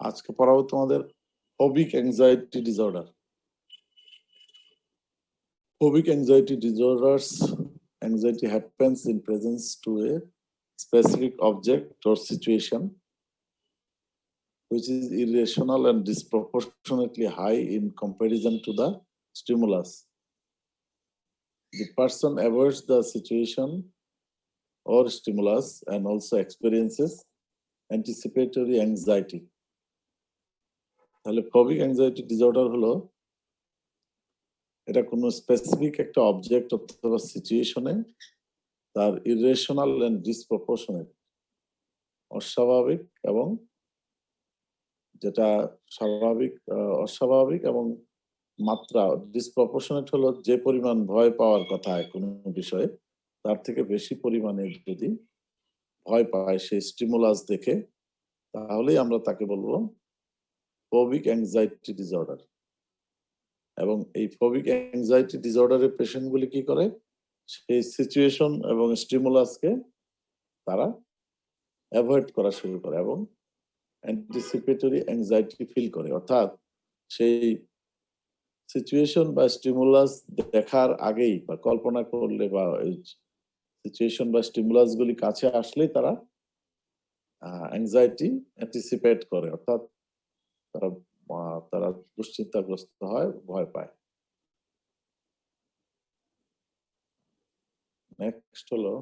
আজকে পড়াবো তোমাদের phobic anxiety disorder. Phobic anxiety disorders, anxiety happens in presence to a specific object or situation which is irrational and disproportionately high in comparison to the stimulus. The person avoids the situation or stimulus and also experiences anticipatory anxiety. তাহলে phobic anxiety disorder হলো এটা কোনো specific একটা object অথবা সিচুয়েশনে তার irrational and disproportionate অস্বাভাবিক এবং যেটা স্বাভাবিক অস্বাভাবিক এবং মাত্রা ডিসপ্রপোর্শনেট হলো যে পরিমাণ ভয় পাওয়ার কথা কোনো বিষয়ে তার থেকে বেশি পরিমাণে যদি ভয় পায় সেই স্টিমুলাস দেখে তাহলেই আমরা তাকে বলবো ফোবিক অ্যাংজাইটি ডিসঅর্ডার। এবং এই ফোবিক অ্যাংজাইটি ডিসঅর্ডারের পেশেন্টগুলি কি করে সেই সিচুয়েশন এবং স্টিমুলাসকে তারা অ্যাভয়েড করা শুরু করে এবং অ্যান্টিসিপেটরি অ্যাংজাইটি ফিল করে, অর্থাৎ সেই সিচুয়েশন বা স্টিমুলাস দেখার আগেই বা কল্পনা করলে বা সিচুয়েশন বা স্টিমুলাস গুলি কাছে আসলেই তারা অ্যাংজাইটি অ্যান্টিসিপেট করে, অর্থাৎ তারা তারা দুশ্চিন্তাগ্রস্ত হয়, ভয় পায়। নেক্সট হলো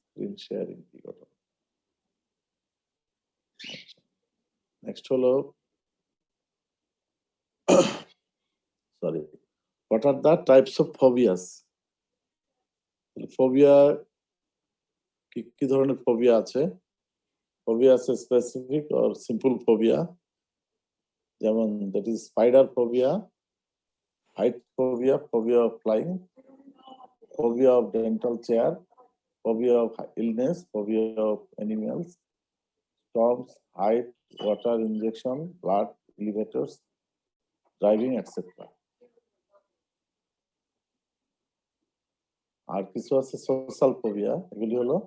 স্ক্রিন শেয়ারিং কি কথা। নেক্সট হলো sorry, what are the types of phobias? Phobia কি ধরনের ফোবিয়া আছে? ফোবিয়া আছে স্পেসিফিক আর সিম্পল ফোবিয়া, যেমন that is spider phobia, height phobia, phobia of flying, phobia of dental chair, phobia of illness, phobia of animals, storms, height, water injection, blood, elevators, driving, etc. আর কিছু আছে social phobia, এগুলি হলো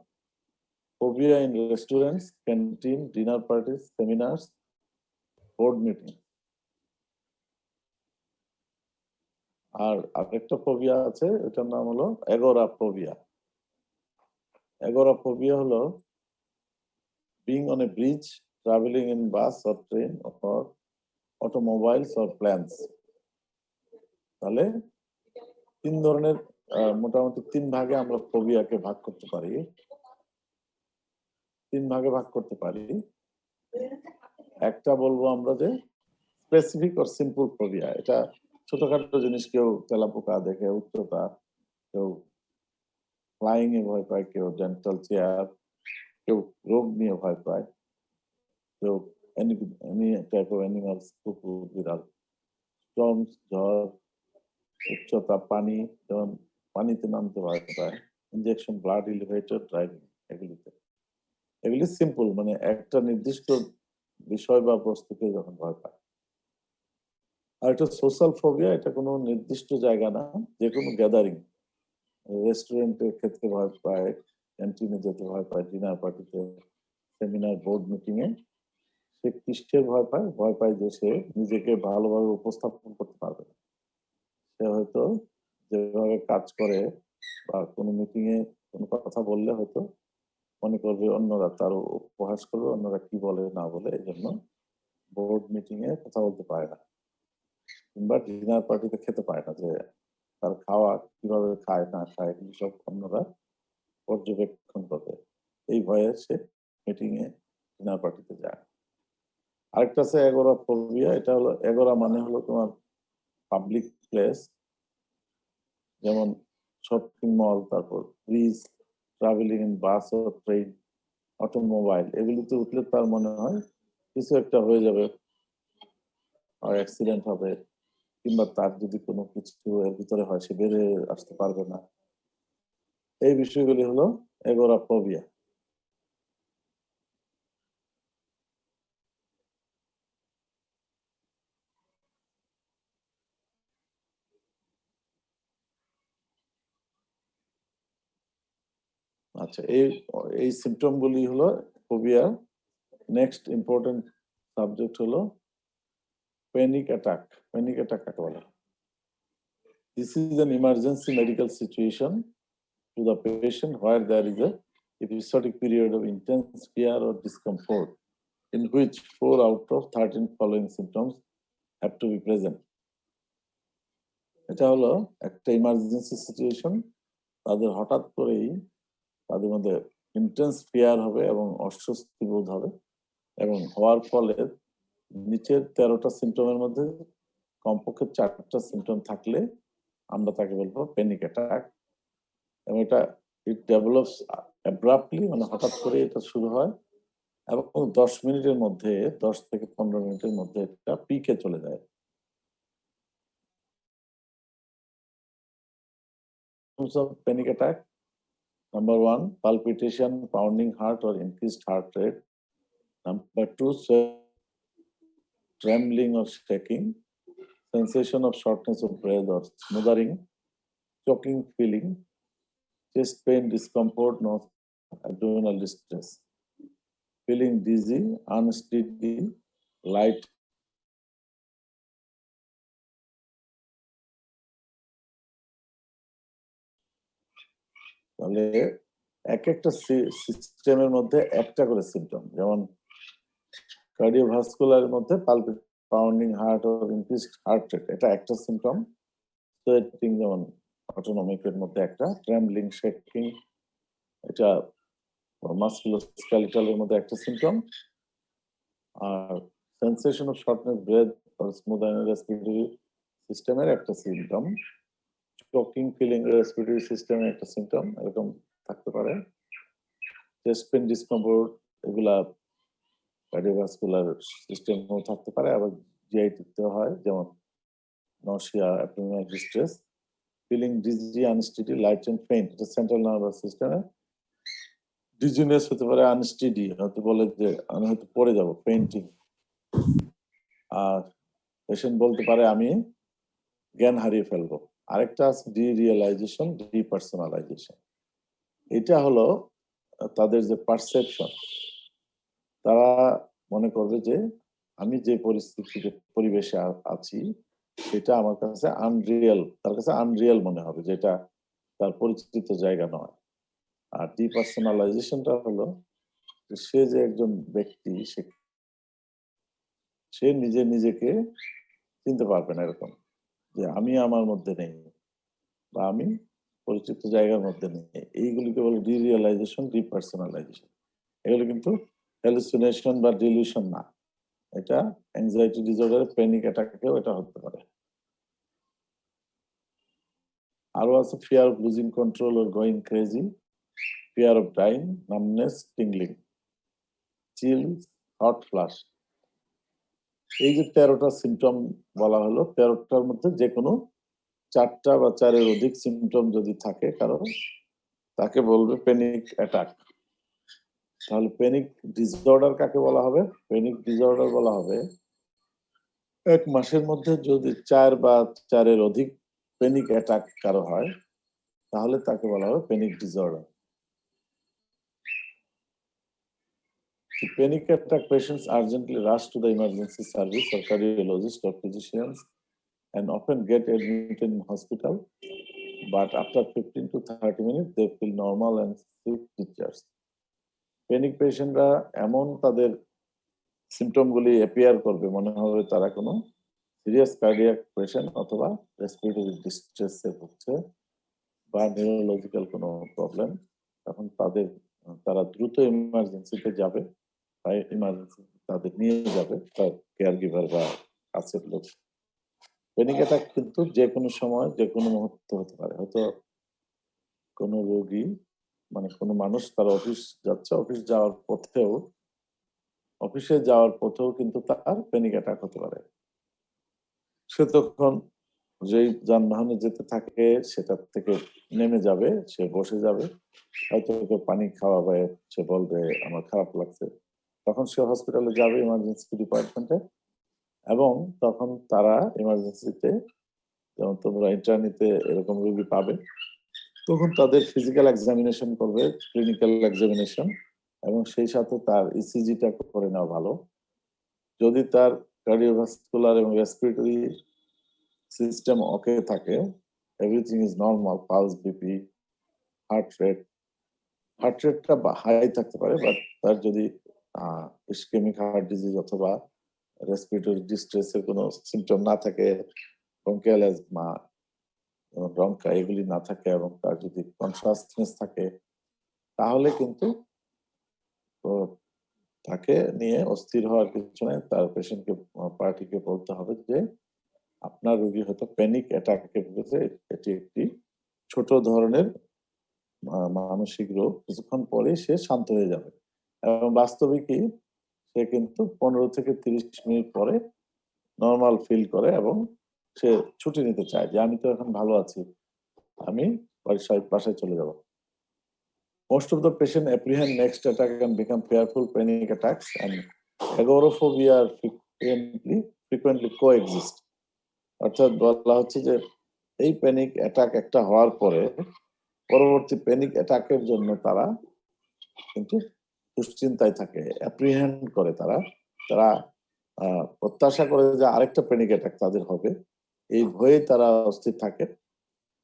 phobia in restaurants, canteen, dinner parties, seminars, board meeting. আর আরেকটা phobia আছে, এটার নাম হলো এগোরাফোবিয়া। এগোরাফোবিয়া হলো being on a bridge, traveling in bus or train or automobiles or planes. তাহলে তিন ধরনের মোটামুটি তিন ভাগে আমরা ফোবিয়াকে ভাগ করতে পারি। একটা বলবো আমরা যে স্পেসিফিক আর সিম্পল ফোবিয়া, এটা ছোটখাটো জিনিস, কেউ তেলাপোকা দেখে উচ্চতা, কেউ ফ্লাইং এ ভয় পায়, কেউ ডেন্টাল চেয়ার, কেউ রোগ নিয়ে ভয় পায়, কেউ এনি টাইপ অফ অ্যানিমালস, কুকুর, বিড়াল, স্টর্মস, ঝড়, উচ্চতা, পানি, যেমন পানিতে নামতে ভয় পায়, ইনজেকশন, ব্লাড, এলিভেটর, ড্রাইভিং, এগুলি সিম্পল, মানে একটা নির্দিষ্ট বিষয় বা বস্তুকে যখন ভয় পায়। আর এটা সোশ্যাল ফোবিয়া, এটা কোনো নির্দিষ্ট জায়গা না, যে কোনো গ্যাদারিং, রেস্টুরেন্টের ক্ষেত্রে ভয় পায়, ক্যান্টিনে যেতে ভয় পায়, ডিনার পার্টিতে, সেমিনার, বোর্ড মিটিং এ। সে কিসের ভয় পায়? ভয় পায় যে সে নিজেকে ভালোভাবে উপস্থাপন করতে পারবে না। সে হয়তো যেভাবে কাজ করে বা কোনো মিটিং এ কোনো কথা বললে হয়তো মনে করবে অন্যরা তার উপহাস করবে, অন্যরা কি বলে না বলে, এই জন্য বোর্ড মিটিং এ কথা বলতে পারে না, কিংবা ডিনার পার্টিতে খেতে পারে না, যে তার খাওয়া কিভাবে খায় না খায় এগুলো সব অন্যরা পর্যবেক্ষণ করবে, এই ভয়ে সে মিটিং এ, ডিনার পার্টিতে যায়। আরেকটা আছে এগোরাফোবিয়া, এটা হলো এগোরা মানে হলো তোমার পাবলিক প্লেস, যেমন শপিং মল, তারপর ব্রিজ, ট্রাভেলিং ইন বাস ও ট্রেন, অটোমোবাইল, এগুলিতে উঠলে তার মনে হয় কিছু একটা হয়ে যাবে, আর অ্যাক্সিডেন্ট হবে, কিংবা তার যদি কোনো কিছু এর ভিতরে হয় সে বেরিয়ে আসতে পারবে না। এই বিষয়গুলি হলো এগোরাফোবিয়া। আচ্ছা, এই সিমটম গুলি হলো ফোবিয়া। নেক্সট ইম্পর্টেন্ট সাবজেক্ট হলো প্যানিক অ্যাটাক। প্যানিক অ্যাটাক কাকে বলে? This is an emergency medical situation to the patient where there is a episodic period of intense fear or discomfort in which 4 out of 13 following symptoms have to be present. এটা হলো একটা emergency situation, তাদের হঠাৎ করেই তাদের মধ্যে intense fear হবে এবং অস্বস্তি বোধ হবে, এবং হওয়ার ফলে নিচের 13টা সিমটমের মধ্যে কমপক্ষে 4টা সিমটম থাকলে আমরা তাকে বলবো প্যানিক অ্যাটাক। এবং এটা ইট ডেভেলপস অ্যাব্রাপ্টলি, মানে হঠাৎ করে এটা শুরু হয় এবং 10 মিনিটের মধ্যে, 10 থেকে 15 মিনিটের মধ্যে এটা পিকে চলে যায়। Panic attack: number 1, palpitation, pounding heart or increased heart rate. Number 2, trembling or shaking, sensation of shortness of breath or smothering, choking feeling, chest pain, discomfort, nausea, abdominal distress, feeling dizzy, unsteady, light. তাহলে এক একটা সিস্টেমের মধ্যে একটা করে symptom, যেমন কার্ডিওভাস্কুলারের মধ্যে pounding heart ও increased heart rate, এটা একটা সিমটম। সোয়েটিং যেমন অটোনমিকের মধ্যে একটা, ট্রেমবলিং, শেকিং এটা মাসকুলোস্কেলিটালের মধ্যে একটা সিমটম, আর sensation of shortness breath or smooth respiratory সিস্টেমের একটা সিমটম, চোকিং ফিলিং রেসপিরেটরি সিস্টেমের একটা সিমটম এরকম থাকতে পারে। চেস্ট পেন, ডিসকমফোর্ট এগুলা কার্ডিওভাস্কুলার সিস্টেমও থাকতে পারে, আবার জিআইটিতেও হয়, যেমন nausea, abdominal distress, feeling dizzy, unsteady, light and faint, এটা সেন্ট্রাল নার্ভাস সিস্টেমে। ডিজিনেস হতে পারে, আনস্টেডি হয়তো বলে যে আমি হয়তো পড়ে যাব, ফেইন্টিং। আর পেশেন্ট বলতে পারে আমি জ্ঞান হারিয়ে ফেলবো। আরেকটা আছে ডিরিয়েলাইজেশন, ডিপার্সোনালাইজেশন। এটা হলো তাদের যে পারসেপশন, তারা মনে করবে যে আমি যে পরিস্থিতিতে পরিবেশে আছি সেটা আমার কাছে আনরিয়েল, তার কাছে আনরিয়েল মনে হবে, যেটা তার পরিচিত জায়গা নয়। আর ডিপার্সোনালাইজেশনটা হলো সে যে একজন ব্যক্তি, সে নিজে নিজেকে চিনতে পারবে না, এরকম যে আমি আমার মধ্যে নেই বা আমি পরিচিত জায়গার মধ্যে নেই। এইগুলিকে বলে ডিরিয়েলাইজেশন, ডিপার্সোনালাইজেশন। এগুলো কিন্তু হ্যালুসিনেশন বা ডিলিউশন না, এটা অ্যাংজাইটি ডিসঅর্ডার, প্যানিক অ্যাটাকেও এটা হতে পারে। আরো আছে fear of losing control or going crazy, fear of dying, numbness, tingling, chills, hot flush. এই যে 13টা সিমটম বলা হলো, 13টার মধ্যে যে কোনো 4টা বা 4-এর অধিক সিমটম যদি থাকে কারো, তাকে বলবে প্যানিক অ্যাটাক। তাহলে প্যানিক ডিসঅর্ডার কাকে বলা হবে? প্যানিক ডিসঅর্ডার বলা হবে 1 মাসের মধ্যে যদি 4 বা 4-এর অধিক প্যানিক অ্যাটাক কারো হয়, তাহলে তাকে বলা হবে panic disorder. Panic attack patients urgently rush to the emergency service or cardiologist or physicians and often get admitted in hospital, but after 15 to 30 minutes they feel normal and seek discharge. Panic patientরা এমন তাদের symptom গুলি appear করবে, মনে হবে তারা কোনো serious cardiac patient অথবা respiratory ডিস্ট্রেসে ভুগছে বা নিউরোলজিক্যাল কোনো প্রবলেম, তখন তারা দ্রুত ইমার্জেন্সিতে যাবে, ইমার্জেন্সি তাদের নিয়ে যাবে তার কেয়ার গিভার বা কাছের লোক। প্যানিক অ্যাটাক কিন্তু যে কোনো সময়, যে কোনো মুহূর্তে হতে পারে। হয়তো কোনো রোগী, মানে কোনো মানুষ তার অফিস যাচ্ছে, অফিসে যাওয়ার পথেও কিন্তু তার প্যানিক অ্যাটাক হতে পারে। সে তখন যেই যানবাহনে যেতে থাকে সেটার থেকে নেমে যাবে, সে বসে যাবে, হয়তো পানি খাওয়াবে, সে বলবে আমার খারাপ লাগছে, তখন সে হসপিটালে যাবে, ইমার্জেন্সি ডিপার্টমেন্টে, এবং তখন তারা ইমার্জেন্সিতে, যেমন তোমরা ইন্টারনেটে এরকম রোগী পাবে, তখন তাদের ফিজিক্যাল এক্সামিনেশন করবে, ক্লিনিক্যাল এক্সামিনেশন, এবং সেই সাথে তার ইসিজিটা করে নেওয়া ভালো। যদি তার কার্ডিওভাস্কুলার এবং রেসপিরেটরি সিস্টেম ওকে থাকে, everything is normal, pulse, BP, heart রেটটা হাই থাকতে পারে, বাট তার যদি ইসকেমিক হার্ট ডিজিজ অথবা রেসপিরেটরি ডিস্ট্রেসের কোনো সিমটম না থাকে, ব্রঙ্কিয়াল অ্যাজমা, ব্রঙ্কা এগুলি না থাকে, এবং তার যদি কনসাসনেস থাকে, তাহলে কিন্তু তাকে নিয়ে অস্থির হওয়ার কিছু নাই। তার পেশেন্টকে, পার্টিকে বলতে হবে যে আপনার রোগী হয়তো প্যানিক অ্যাটাকে ভুগেছে, এটি একটি ছোট ধরনের মানসিক রোগ, কিছুক্ষণ পরে সে শান্ত হয়ে যাবে। এবং বাস্তবিকই সে কিন্তু 15 থেকে 30 মিনিট পরে নর্মাল ফিল করে এবং সে ছুটি নিতে চায় যে আমি তো এখন ভালো আছি, আমি বাসায় চলে যাব। Most of the patient apprehend next attack and become fearful panic attacks, and agoraphobia frequently coexist. অর্থাৎ বলা হচ্ছে যে এই প্যানিক অ্যাটাক একটা হওয়ার পরে পরবর্তী প্যানিক অ্যাটাকের জন্য তারা কিন্তু দুশ্চিন্তায় থাকে, অ্যাপ্রিহেন্ড করে, তারা প্রত্যাশা করে যে আরেকটা প্যানিক অ্যাটাক তাদের হবে, এই ভয়ে তারা অস্থির থাকে।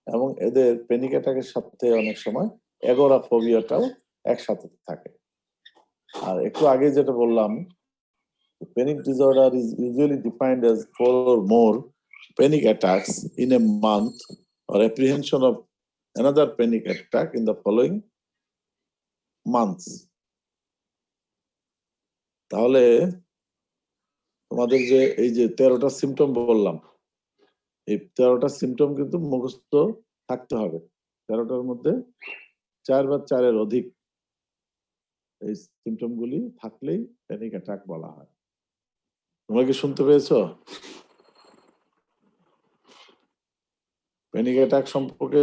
এবং এদের প্যানিক অ্যাটাকের সাথে অনেক সময় অ্যাগোরাফোবিয়াটাও একসাথে থাকে। আর একটু আগে যেটা বললাম, panic disorder is usually defined as 4 or more panic attacks in a month, or apprehension of another panic attack in the following months. তাহলে তোমাদের যে এই যে 13টা সিমটম বললাম, এই 13টা সিমটম কিন্তু মুখস্থ থাকতে হবে। 13টার মধ্যে 4 বা 4-এর অধিক এই সিমটম গুলি থাকলেই প্যানিক অ্যাটাক বলা হয়। তোমরা কি শুনতে পেয়েছো? প্যানিক অ্যাটাক সম্পর্কে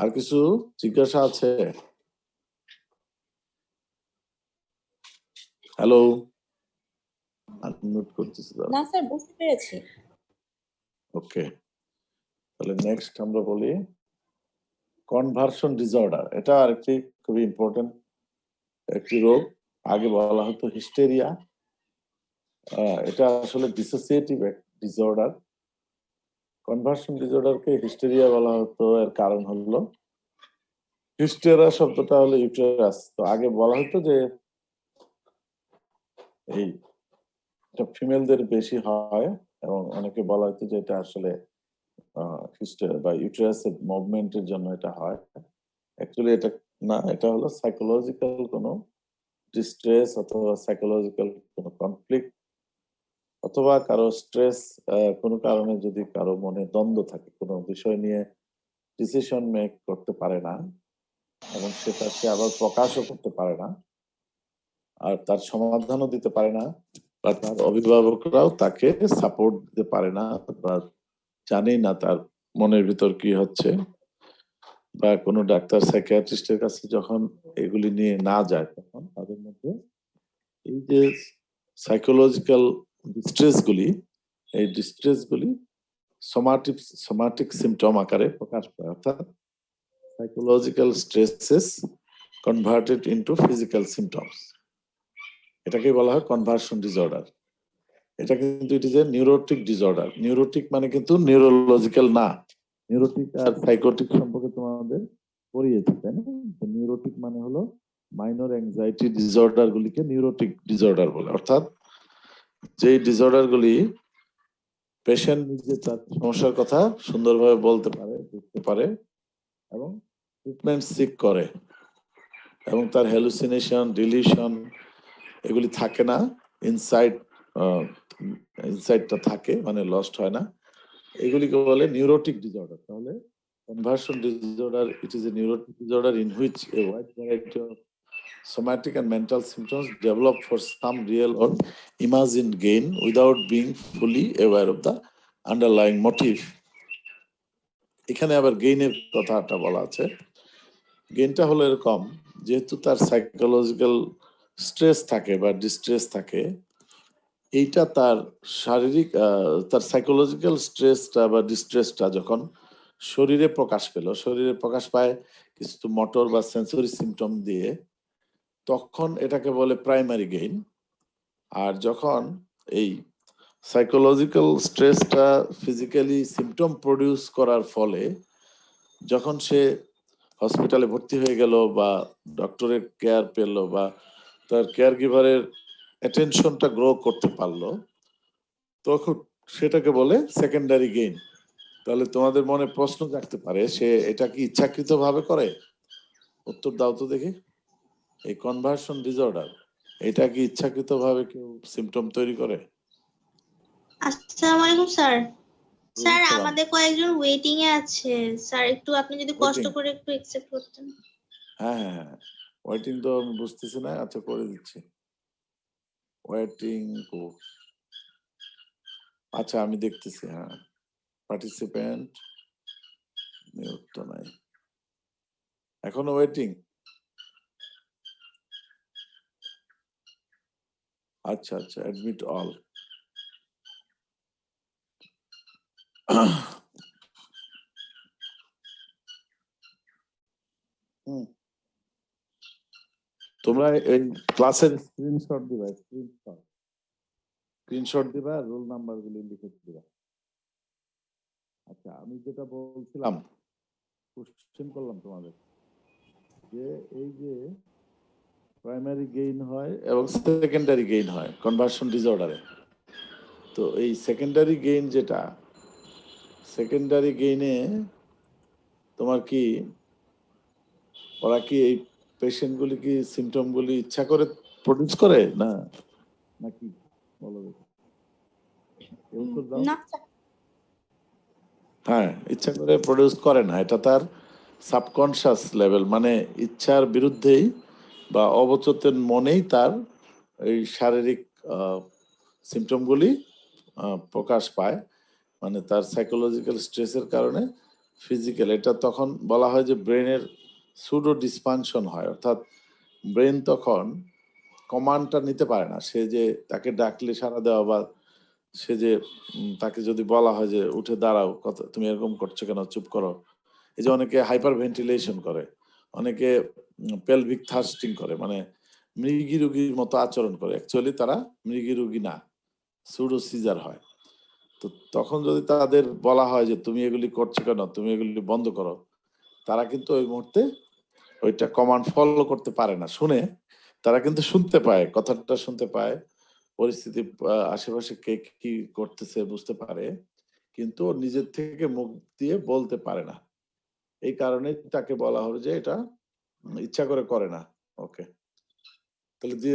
আর কিছু জিজ্ঞাসা আছে? হ্যালো, আনমিউট করতেছি। না স্যার, বুঝতে পেরেছি। ওকে, তাহলে নেক্সট আমরা বলি কনভার্সন ডিসঅর্ডার। এটা আরেকটি খুবই ইম্পর্টেন্ট একটি রোগ। আগে বলা হতো হিস্টেরিয়া, এটা আসলে ডিসোসিয়েটিভ ডিসঅর্ডার। কনভার্সন ডিসঅর্ডারকে হিস্টেরিয়া বলা হতো, এর কারণ হলো হিস্টেরা শব্দটা হলো ইউটেরাস। তো আগে বলা হতো যে এই এটা ফিমেলদের বেশি হয়, এবং অনেকে বলা হতো যে এটা আসলে বা ইউটেরাসের মুভমেন্টের জন্য এটা হয়। অ্যাকচুয়ালি এটা না, এটা হলো সাইকোলজিক্যাল কোনো ডিস্ট্রেস অথবা সাইকোলজিক্যাল কোনো কনফ্লিক্ট, অথবা কারো স্ট্রেস, কোনো কারণে যদি কারো মনে দ্বন্দ্ব থাকে, কোনো বিষয় নিয়ে ডিসিশন মেক করতে পারে না, এবং সেটা সে আবার প্রকাশও করতে পারে না, আর তার সমাধানও দিতে পারে না, বা তার অভিভাবকরাও তাকে সাপোর্ট দিতে পারে না, বা জানেই না তার মনের ভিতর কি হচ্ছে, বা কোনো ডাক্তার সাইকিয়াট্রিস্টের কাছে যখন এগুলি নিয়ে না যায়, তখন তাদের মধ্যে এই যে সাইকোলজিক্যাল ডিস্ট্রেস গুলি, এই ডিস্ট্রেস গুলি সোমাটিক সিমটম আকারে প্রকাশ পায়। অর্থাৎ psychological stresses converted into physical symptoms, এটাকে বলা হয় কনভার্সন ডিসঅর্ডার। এটা কিন্তু it is a neurotic disorder. Neurotic মানে কিন্তু নিউরোলজিক্যাল না। নিউরোটিক আর সাইকোটিক সম্পর্কে তোমাদের পড়িয়েছি, তাই না? নিউরোটিক মানে হলো মাইনর অ্যাংজাইটি ডিসঅর্ডার গুলিকে নিউরোটিক ডিসঅর্ডার বলে। অর্থাৎ যে ডিসঅর্ডার গুলি পেশেন্ট নিজে তার সমস্যার কথা সুন্দরভাবে বলতে পারে, বুঝতে পারে, এবং ট্রিটমেন্ট সিক করে, এবং তার হ্যালুসিনেশন, ডিলিউশন এগুলি থাকে না, ইনসাইডটা থাকে, মানে লস্ট হয় না, এগুলিকে বলে নিউরোটিক ডিসঅর্ডার। তাহলে conversion disorder, it is a neurotic disorder in which a wide variety of somatic and mental symptoms develop for some real or imagined gain without being fully aware of the underlying motive. এখানে আবার গেইনের কথাটা বলা আছে। গেইনটা হলো এরকম, যেহেতু তার psychological stress থাকে বা ডিস্ট্রেস থাকে, এইটা তার শারীরিক, তার সাইকোলজিক্যাল স্ট্রেসটা বা ডিস্ট্রেসটা যখন শরীরে প্রকাশ পেল, শরীরে প্রকাশ পায় কিছু মোটর বা সেন্সরি সিমটম দিয়ে, তখন এটাকে বলে প্রাইমারি গেইন। আর যখন এই সাইকোলজিক্যাল স্ট্রেসটা ফিজিক্যালি সিমটম প্রডিউস করার ফলে যখন সে হসপিটালে ভর্তি হয়ে গেল বা ডক্টরের কেয়ার পেল বা তার কেয়ার গিভারের অ্যাটেনশনটা গ্রো করতে পারলো, তখন সেটাকে বলে সেকেন্ডারি গেইন। তাহলে তোমাদের মনে প্রশ্ন জাগতে পারে, সে এটা কি ইচ্ছাকৃত ভাবে করে? উত্তর দাও তো দেখি। এই কনভার্সন ডিসঅর্ডার, এটা কি ইচ্ছাকৃত ভাবে কেউ সিমটম তৈরি করে? আসসালামু আলাইকুম স্যার। স্যার সালাম। আমাদের কয়েকজন ওয়েটিং এ আছে স্যার, একটু আপনি যদি কষ্ট করে একটু অ্যাকসেপ্ট করতেন। হ্যাঁ হ্যাঁ হ্যাঁ, ওয়েটিং তো আমি বুঝতেছি না, আচ্ছা করে দিচ্ছি। ওয়েটিং কো, আচ্ছা আমি দেখতেছি। হ্যাঁ, পার্টিসিপেন্ট নিয়োগ তো নাই, এখনো ওয়েটিং। আচ্ছা আচ্ছা, অ্যাডমিট অল। তোমরা এই ক্লাসের স্ক্রিনশট দিবা, স্ক্রিনশট দিবা, রোল নাম্বার গুলি লিখে দিবা। আচ্ছা, আমি যেটা বলছিলাম, কোশ্চেন করলাম তোমাদের যে এই যে প্রাইমারি গেইন হয় এবং সেকেন্ডারি গেইন হয় কনভার্সন ডিসঅর্ডারে। তো এই সেকেন্ডারি গেইন যেটা, সেকেন্ডারি গেইনে তোমার কি, ওরা কি এই পেশেন্টগুলি কি সিমটমগুলি ইচ্ছা করে প্রডিউস করে না নাকি বলো দেখি? না হ্যাঁ, ইচ্ছা করে প্রডিউস করে না, এটা তার সাবকনশিয়াস লেভেল, মানে ইচ্ছার বিরুদ্ধেই বা অবচেতন মনেই তার এই শারীরিক সিমটমগুলি প্রকাশ পায়, মানে তার সাইকোলজিক্যাল স্ট্রেসের কারণে ফিজিক্যাল, এটা তখন বলা হয় যে ব্রেনের সুডো ডিসফাংশন হয়, অর্থাৎ ব্রেন তখন কমান্ডটা নিতে পারে না। সে যে তাকে ডাকলে সাড়া দেওয়া বা সে যে তাকে যদি বলা হয় যে উঠে দাঁড়াও, কথা তুমি এরকম করছো কেন, চুপ করো, এই যে অনেকে হাইপার ভেন্টিলেশন করে, অনেকে পেলভিক থার্স্টিং করে, মানে মৃগী রোগীর মতো আচরণ করে, অ্যাকচুয়ালি তারা মৃগী রোগী না, সুডো সিজার হয়। তো তখন যদি তাদের বলা হয় যে তুমি এগুলি করছো কেন, তুমি এগুলি বন্ধ করো, তারা কিন্তু ওই মুহূর্তে ওইটা কমান্ড ফলো করতে পারে না। শুনে, তারা কিন্তু শুনতে পায়, কথাটা শুনতে পায়, পরিস্থিতি আশেপাশে কে কি করতেছে বুঝতে পারে, কিন্তু নিজের থেকে মুখ দিয়ে বলতে পারে না। এই কারণে তাকে বলা হবে যে এটা ইচ্ছা করে করে না। ওকে, তাহলে the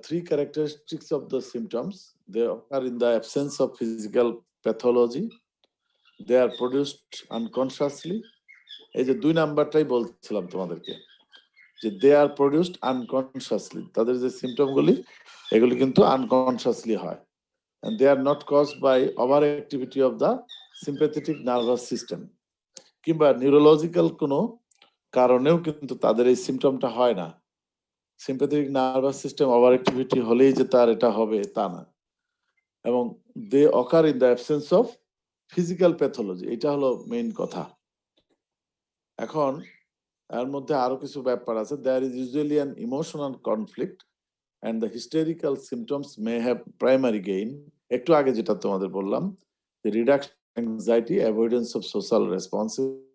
three characteristics of the symptoms, they occur in the absence of physical pathology, they are produced unconsciously। এই যে 2 নাম্বারটাই বলছিলাম তোমাদেরকে যে দে আর প্রডিউসড আনকনসিয়াসলি, তাদের যে সিমটম গুলি এগুলি কিন্তু আনকনসিয়াসলি হয়, and they are not caused by overactivity of the sympathetic nervous system, কিংবা নিউরোলজিক্যাল কোনো কারণেও কিন্তু তাদের এই সিমটমটা হয় না। Sympathetic nervous system over activity হলেই যে তার এটা হবে তা না, এবং they occur in the absence of physical pathology, এটা হলো মেইন কথা। এখন এর মধ্যে আরো কিছু ব্যাপার আছে। There is usually an emotional conflict and the hysterical symptoms may have primary gain. একটু আগে যেটা তোমাদের বললাম, the reduction in anxiety, avoidance of social responsibility,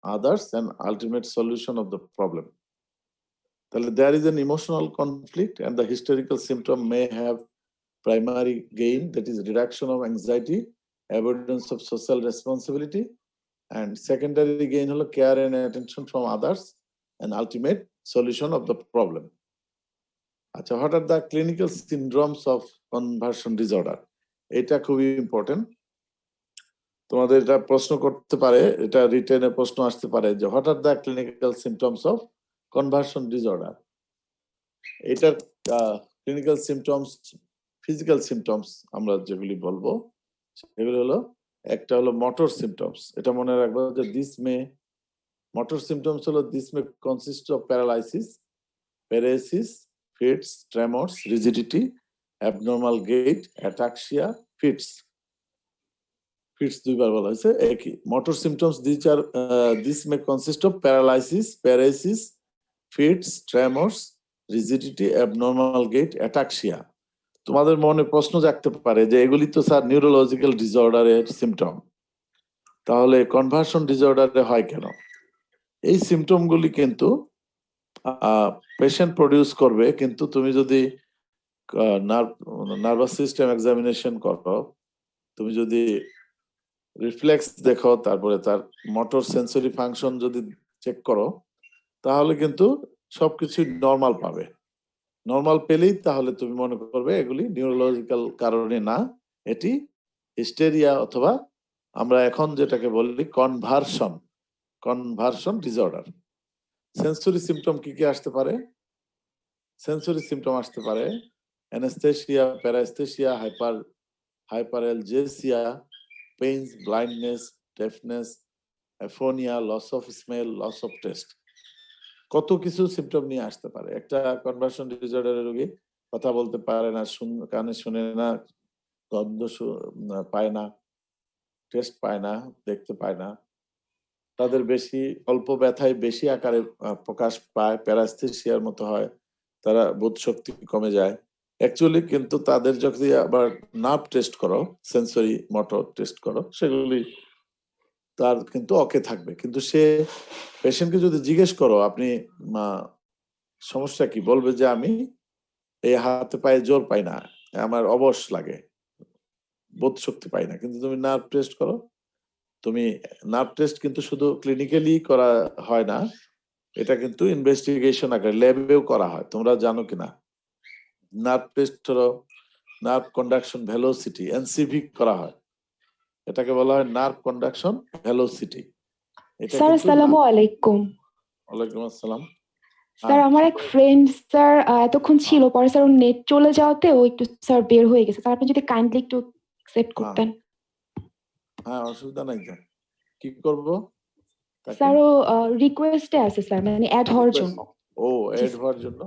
others, and ultimate solution of the problem. তাহলে there is an emotional conflict and the hysterical symptom may have primary gain, that is reduction of anxiety, avoidance of social responsibility, and secondary gain holo care and attention from others and ultimate solution of the problem. আচ্ছা, what are the clinical syndromes of conversion disorder? এটা খুবই important, তোমাদের এটা প্রশ্ন করতে পারে, এটা রিটেনে প্রশ্ন আসতে পারে যে what are the clinical symptoms of conversion disorder? এটার ক্লিনিক্যাল সিমটমস, ফিজিক্যাল সিমটমস আমরা যেগুলি বলবো সেগুলো হলো, একটা হলো মোটর সিমটমস, এটা মনে রাখবো যে দিস মে, মোটর সিমটমস হলো this may consist of paralysis, paresis, fits, tremors, rigidity, abnormal gait, ataxia, fits. Fits দুইবার বলা হয়েছে একই motor symptoms this may consist of paralysis paresis fits tremors rigidity abnormal gait ataxia তোমাদের মনে প্রশ্ন জাগতে পারে যে এগুলি তো স্যার নিউরোলজিক্যাল ডিসঅর্ডারের সিমটম তাহলে কনভার্সন ডিসঅর্ডারে হয় কেন এই সিমটম গুলি কিন্তু পেশেন্ট প্রডিউস করবে কিন্তু তুমি যদি নার্ভাস সিস্টেম এক্সামিনেশন করো তুমি যদি রিফ্লেক্স দেখো তারপরে তার মোটর সেন্সরি ফাংশন যদি চেক করো তাহলে কিন্তু সবকিছু নর্মাল পাবে নর্মাল পেলেই তাহলে তুমি মনে করবে এগুলি নিউরোলজিক্যাল কারণে না এটি হিস্টেরিয়া অথবা আমরা এখন যেটাকে বলি কনভার্সন ডিসঅর্ডার সেন্সরি সিমটম কি কি আসতে পারে সেন্সরি সিমটম আসতে পারে anaesthesia paraesthesia hyperalgesia pains blindness deafness aphonia loss of smell loss of taste কত কিছু সিমটম নিয়ে আসতে পারে একটা কনভার্সন ডিসঅর্ডারের রোগী কথা বলতে পারে না কানে শুনে না গন্ধ পায় না টেস্ট পায় না দেখতে পায় না তাদের বেশি অল্প ব্যথায় বেশি আকারে প্রকাশ পায় প্যারাস্থেসিয়ার মতো হয় তারা বোধ শক্তি কমে যায় অ্যাকচুয়ালি কিন্তু তাদের যদি আবার নার্ভ টেস্ট করো সেন্সরি মোটর টেস্ট করো সেগুলি তার কিন্তু ওকে থাকবে কিন্তু সে পেশেন্টকে যদি জিজ্ঞেস করো আপনি সমস্যা কি বলবে যে আমি এই হাতে পায়ে জোর পাই না আমার অবশ লাগে বোধ শক্তি পাই না কিন্তু তুমি নার্ভ টেস্ট করো তুমি নার্ভ টেস্ট কিন্তু শুধু ক্লিনিক্যালি করা হয় না এটা কিন্তু ইনভেস্টিগেশন আকারে ল্যাবেও করা হয় তোমরা জানো কিনা নার্ভ টেস্ট হলো নার্ভ কন্ডাকশন ভেলোসিটি এনসিভি করা হয় এটাকে বলা হয় নার্ভ কন্ডাকশন ভেলোসিটি স্যার আসসালামু আলাইকুম ওয়ালাইকুম আসসালাম স্যার আমার এক ফ্রেন্ড স্যার এতক্ষণ ছিল পরে স্যার নেট চলে যাওয়াতে ও একটু স্যার বের হয়ে গেছে স্যার আপনি যদি কাইন্ডলি একটু অ্যাকসেপ্ট করতেন হ্যাঁ অসুবিধা নাই কি করব স্যার ও রিকোয়েস্টে আছে স্যার মানে অ্যাড হওয়ার জন্য ও অ্যাড হওয়ার জন্য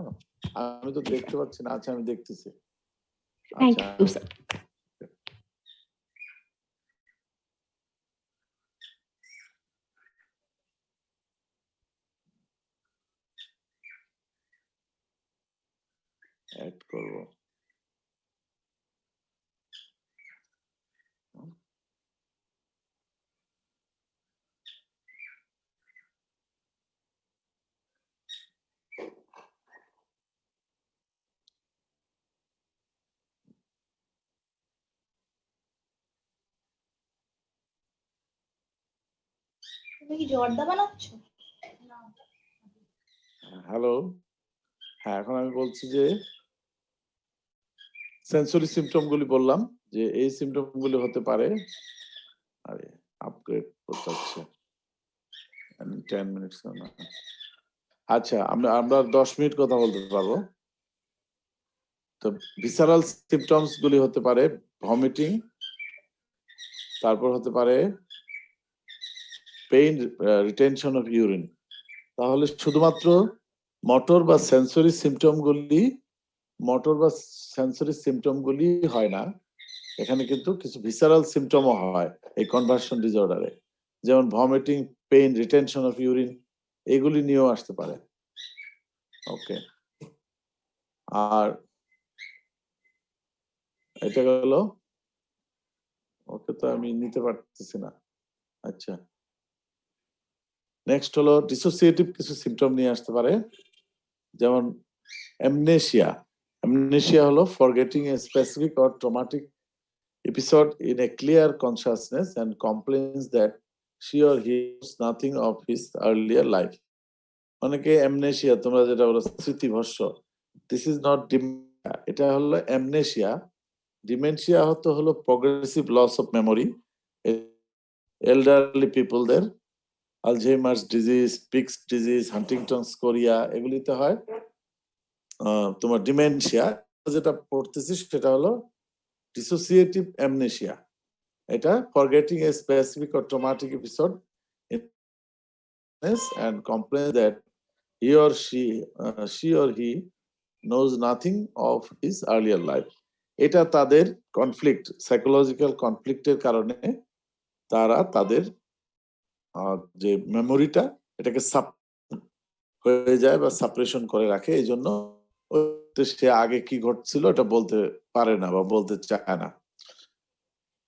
আমি তো দেখতে পাচ্ছি না আচ্ছা আমি দেখতেছি থ্যাংক ইউ স্যার অ্যাড করব তুমি কি জর্দা বানাচ্ছো হ্যালো হ্যাঁ এখন আমি বলছি যে সেন্সরি সিমটম গুলি বললাম যে এই সিমটম গুলি হতে পারে আরে আপগ্রেড করতে হচ্ছে 10 মিনিটস না আচ্ছা আমরা 10 মিনিট কথা বলতে পারবো তো ভিসারাল সিমটমস গুলি হতে পারে ভমিটিং তারপর হতে পারে পেইন রিটেনশন অফ ইউরিন তাহলে শুধুমাত্র মোটর বা সেন্সরি সিমটম গুলি হয় না এখানে কিন্তু কিছু ভিসারাল সিমটমও হয় এই কনভার্সন ডিসঅর্ডারে যেমন vomiting pain retention of urine এগুলি নিয়েও আসতে পারে ওকে আর এটা গেল ওকে তো আমি নিতে পারতেছি না আচ্ছা নেক্সট হলো ডিসোসিয়েটিভ কিছু সিমটম নিয়ে আসতে পারে যেমন অ্যামনেশিয়া হলো forgetting a specific or traumatic episode in a clear consciousness and complains that she or he knows nothing of his earlier life অনেকে অ্যামনেশিয়া তোমরা যেটা বলো স্মৃতিভ্রংশ দিস ইজ নট এটা হলো অ্যামনেশিয়া ডিমেনশিয়া হলো progressive loss of memory elderly পিপলদের Alzheimer's disease Pick's disease Huntington chorea এগুলিতে হয় তোমার ডিমেনশিয়া যেটা পড়তেছি সেটা হলো ডিসোসিয়েটিভ অ্যামনেশিয়া এটা forgetting a specific or traumatic episode and complain that she or he knows nothing of his earlier life এটা তাদের কনফ্লিক্ট সাইকোলজিক্যাল কনফ্লিক্টের কারণে তারা তাদের যে মেমোরিটা এটাকে হয়ে যায় বা সাপ্রেশন করে রাখে, এই জন্য সে আগে কি ঘটছিল এটা বলতে পারে না বা বলতে চায় না।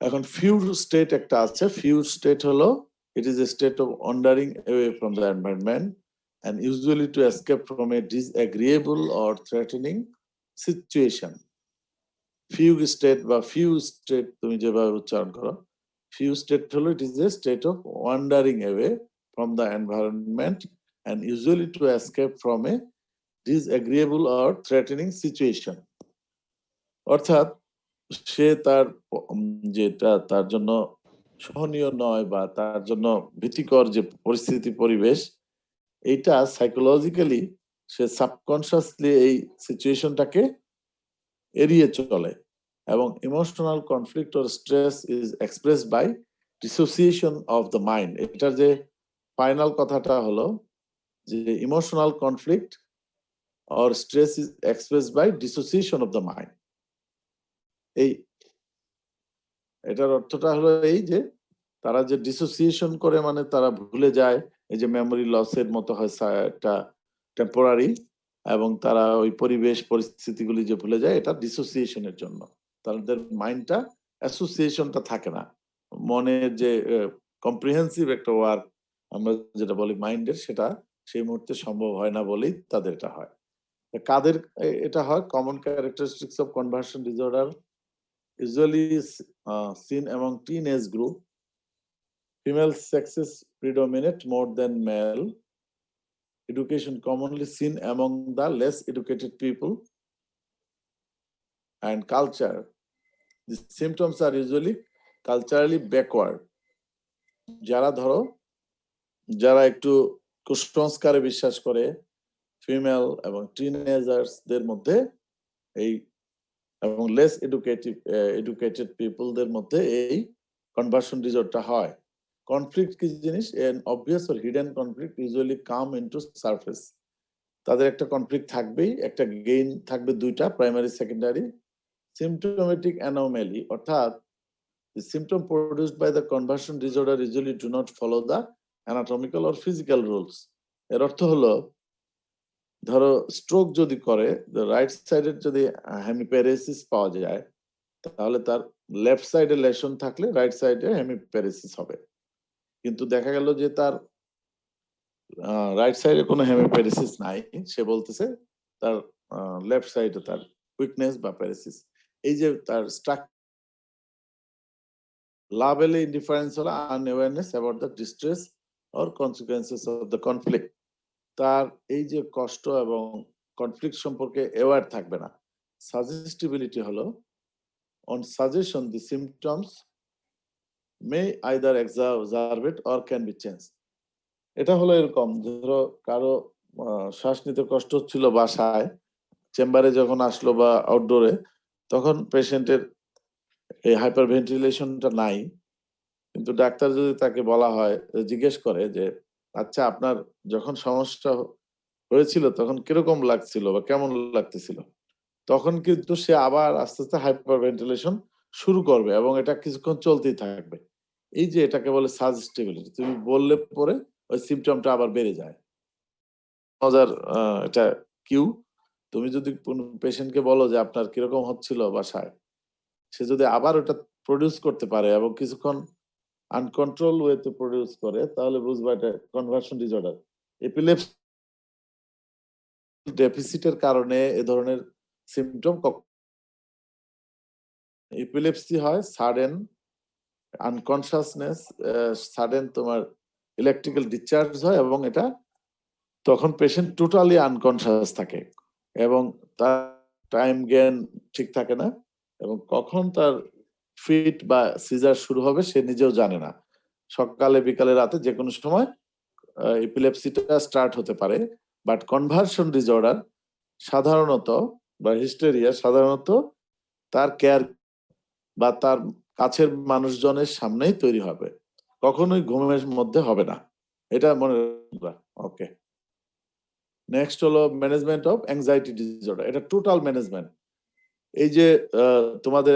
এখন ফিউ স্টেট একটা আছে। ফিউ স্টেট হলো it is a state of wandering away from the environment and usually to escape from a disagreeable or threatening situation. Few state বা few state তুমি যেভাবে উচ্চারণ করো, few state হলো it is a state of wandering away from the environment and usually to escape from a disagreeable or threatening situation. অর্থাৎ সে তার যেটা তার জন্য সহনীয় নয় বা তার জন্য ভীতিকর যে পরিস্থিতি পরিবেশ, এইটা সাইকোলজিক্যালি সে সাবকনসিয়াসলি এই সিচুয়েশনটাকে এড়িয়ে চলে। এবং emotional conflict or stress is expressed by dissociation of the mind. এটার যে ফাইনাল কথাটা হলো যে emotional conflict or stress is expressed by dissociation of the mind. এই এটার অর্থটা হলো এই যে তারা যে ডিসোসিয়েশন করে, মানে তারা ভুলে যায়, এই যে মেমোরি লসের মতো হয় একটা টেম্পোরারি, এবং তারা ওই পরিবেশ পরিস্থিতিগুলি যে ভুলে যায়, এটা ডিসোসিয়েশনের জন্য। তাদের মাইন্ডটা অ্যাসোসিয়েশনটা থাকে না, মনের যে কম্প্রিহেন্সিভ একটা ওয়ার্ক আমরা যেটা বলি মাইন্ডের, সেটা সেই মুহূর্তে সম্ভব হয় না বলেই তাদের এটা হয়। কাদের এটা হয়? Common characteristics of conversion disorder usually seen among teenage group. Female sexes predominate more than male. Education commonly seen among the less educated people. And culture. The symptoms are usually culturally backward. যারা একটু কুসংস্কারে বিশ্বাস করে, female এবং টিনেজার্সদের মধ্যে এই, এবং less educated পিপলদের মধ্যে এই কনভার্সন ডিসঅর্ডারটা হয়। কনফ্লিক্ট কি জিনিস? An obvious or hidden conflict usually come into surface. তাদের একটা কনফ্লিক্ট থাকবেই, একটা গেইন থাকবে, দুইটা, প্রাইমারি সেকেন্ডারি। সিম্পটোমেটিক অ্যানোমালি, অর্থাৎ the symptom produced by the conversion disorder usually do not follow the anatomical or physical rules. এর অর্থ হলো, ধরো স্ট্রোক যদি করে, রাইট সাইডের যদি হেমিপ্যারেসিস পাওয়া যায়, তাহলে তার লেফট সাইডে লেশন থাকলে রাইট সাইডে হেমিপ্যারেসিস হবে। কিন্তু দেখা গেল যে তার রাইট সাইডে কোনো হেমিপ্যারেসিস নাই, সে বলতেছে তার লেফট সাইডে তার উইকনেস বা প্যারাসিস। এই যে তার লাভেলে ইনডিফারেন্স হলো unawareness about the distress or consequences of the conflict. তার এই যে কষ্ট এবং কনফ্লিক্ট সম্পর্কে অ্যাওয়ার থাকবে না। সাজেস্টিবিলিটি হলো, on suggestion the symptoms may either exaggerate or can be change. এটা হলো এরকম, ধরো কারো শ্বাস নিতে কষ্ট হচ্ছিল বাসায়, চেম্বারে যখন আসলো বা আউটডোরে, তখন পেশেন্টের এই হাইপার ভেন্টিলেশনটা নাই, কিন্তু ডাক্তার যদি তাকে বলা হয়, জিজ্ঞেস করে যে আচ্ছা আপনার যখন সমস্যা হয়েছিল তখন কিরকম লাগছিল বা কেমন লাগতেছিল, তখন কিন্তু সে আবার আস্তে আস্তে হাইপার ভেন্টিলেশন শুরু করবে এবং এটা কিছুক্ষণ চলতেই থাকবে। এই যে এটাকে বলে সাজেস্টিবিলিটি। তুমি বললে পরে ওই সিমটমটা আবার বেড়ে যায়। মজার এটা কিউ। তুমি যদি কোনো পেশেন্টকে বলো যে আপনার কিরকম হচ্ছিল বাসায়, সে যদি আবার ওটা প্রডিউস করতে পারে এবং কিছুক্ষণ আনকন্ট্রোল ওয়েতে প্রডিউস করে, তাহলে বুঝবা এটা কনভার্সন ডিসঅর্ডার। এপিলেপসি ডেফিসিটের কারণে এ ধরনের সিমটম, এপিলেপসি হয় সাডেন আনকনশাসনেস, সাডেন তোমার ইলেকট্রিক্যাল ডিসচার্জ হয়, এবং এটা তখন পেশেন্ট টোটালি আনকনশাস থাকে এবং তার টাইম জ্ঞান ঠিক থাকে না, এবং কখন তার ফিট বা সিজার শুরু হবে সে নিজেও জানে না। সকালে বিকালে রাতে যে কোনো সময় এপিলেপসিটা স্টার্ট হতে পারে। বাট কনভার্সন ডিসঅর্ডার সাধারণত বা হিস্টেরিয়া সাধারণত তার কেয়ার বা তার কাছের মানুষজনের সামনেই তৈরি হবে, কখনোই ঘুমের মধ্যে হবে না। এটা মনে রাখবা। ওকে, নেক্সট হলো ম্যানেজমেন্ট অফ অ্যাংজাইটি ডিসঅর্ডার। এটা টোটাল ম্যানেজমেন্ট। এই যে তোমাদের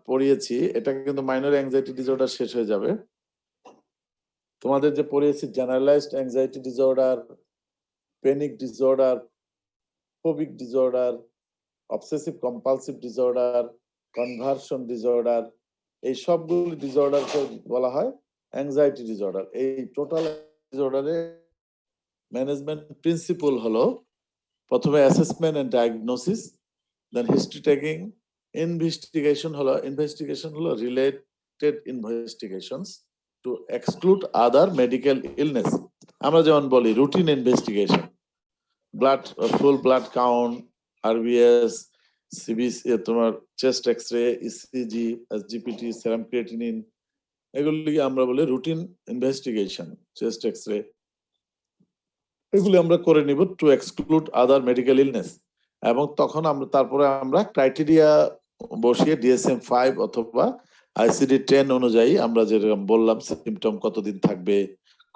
পড়িয়েছি এটা কিন্তু মাইনর অ্যাংজাইটি ডিসঅর্ডার শেষ হয়ে যাবে। তোমাদের যে পড়িয়েছি generalised anxiety disorder, panic disorder, phobic disorder, obsessive compulsive disorder, conversion disorder, এই সবগুলো ডিসঅর্ডারকে বলা হয় অ্যাংজাইটি ডিসঅর্ডার। এই টোটাল ডিসঅর্ডারে ম্যানেজমেন্ট প্রিন্সিপল হলো প্রথমে assessment and diagnosis, then history taking, investigation হলো related investigations to exclude other medical illness. আমরা যেমন বলি routine investigation, blood, full blood count, RBS, CBC, তোমার chest X-ray, ECG, SGPT, serum creatinine, এগুলি আমরা বলি রুটিন ইনভেস্টিগেশন, চেস্ট এক্সরে, এগুলি আমরা করে নিব two exclude other medical illness. এবং তখন তারপরে আমরা ক্রাইটেরিয়া বসিয়ে DSM-5 অথবা ICD-10 অনুযায়ী আমরা যেরকম বললাম সিমটম কতদিন থাকবে,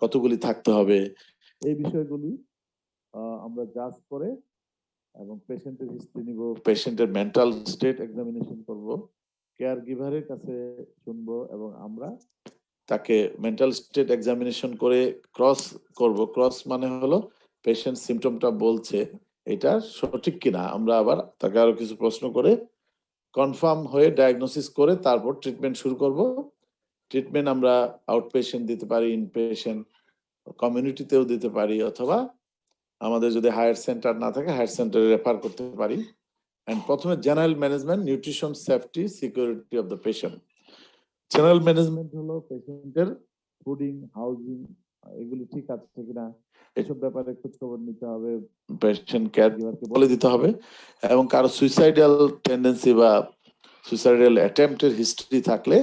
কতগুলি থাকতে হবে, এই বিষয়গুলি আমরা জাজ করে এবং পেশেন্টের হিস্ট্রি নিব, পেশেন্টের মেন্টাল স্টেট এক্সামিনেশন করব, কেয়ার গিভারের কাছে শুনবো এবং আমরা তাকে মেন্টাল স্টেট এক্সামিনেশন করে ক্রস করব। ক্রস মানে হলো পেশেন্ট সিমটমটা বলছে এটা সঠিক কিনা, আমরা আবার তাকে আরো কিছু প্রশ্ন করে কনফার্ম হয়ে ডায়াগনোসিস করে তারপর ট্রিটমেন্ট শুরু করব। ট্রিটমেন্ট আমরা আউট পেশেন্ট দিতে পারি, ইন পেশেন্ট, কমিউনিটিতেও দিতে পারি, অথবা আমাদের যদি হায়ার সেন্টার না থাকে হায়ার সেন্টারে রেফার করতে পারি। এন্ড প্রথমে general management, nutrition, safety, security of the patient. General management হলো পেশেন্টের ফুডিং, হাউজিং, এগুলি ঠিক আছে কিনা এসব ব্যাপারে খোঁজ খবর নিতে হবে, পেশেন্ট কেয়ার গিভারকে বলে দিতে হবে। এবং কারো সুইসাইডাল টেন্ডেন্সি বা সুইসাইডাল অ্যাটেম্পটের হিস্ট্রি থাকলে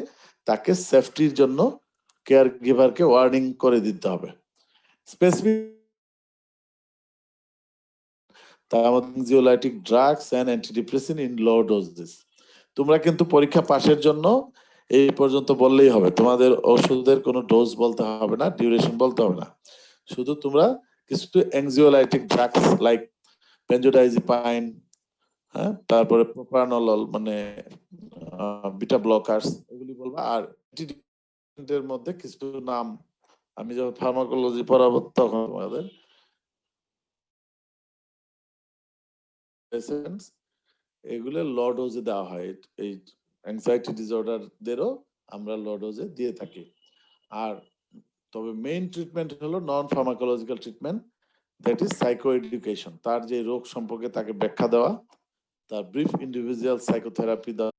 তাকে সেফটির জন্য কেয়ার গিভারকে ওয়ার্নিং করে দিতে হবে। Specific anxiolytic drugs and antidepressant in low doses. তোমরা কিন্তু পরীক্ষা পাশের জন্য এই পর্যন্ত বললেই হবে, তোমাদের ওষুধের কোনো ডোজ বলতে হবে না, ডিউরেশন বলতে হবে না, শুধু তোমরা কিছু অ্যাংজিওলাইটিক ড্রাগস লাইক বেনজোডাইজিপাইন, হ্যাঁ, তারপরে প্রোপ্রানোলল মানে বিটা ব্লকার্স, এগুলি বলবা। আর এর মধ্যে কিছু নাম আমি যখন ফার্মাকোলজি পড়াবো তখন তোমাদের এগুলো লো ডোজে দেওয়া হয়। এই অ্যাংজাইটি ডিসঅর্ডারদেরও আমরা লো ডোজে দিয়ে থাকি। আর তবে মেইন ট্রিটমেন্ট হলো non pharmacological treatment, that is psycho education. তার যে রোগ সম্পর্কে তাকে ব্যাখ্যা দেওয়া, তার ব্রিফ ইন্ডিভিজুয়াল সাইকোথেরাপি দেওয়া,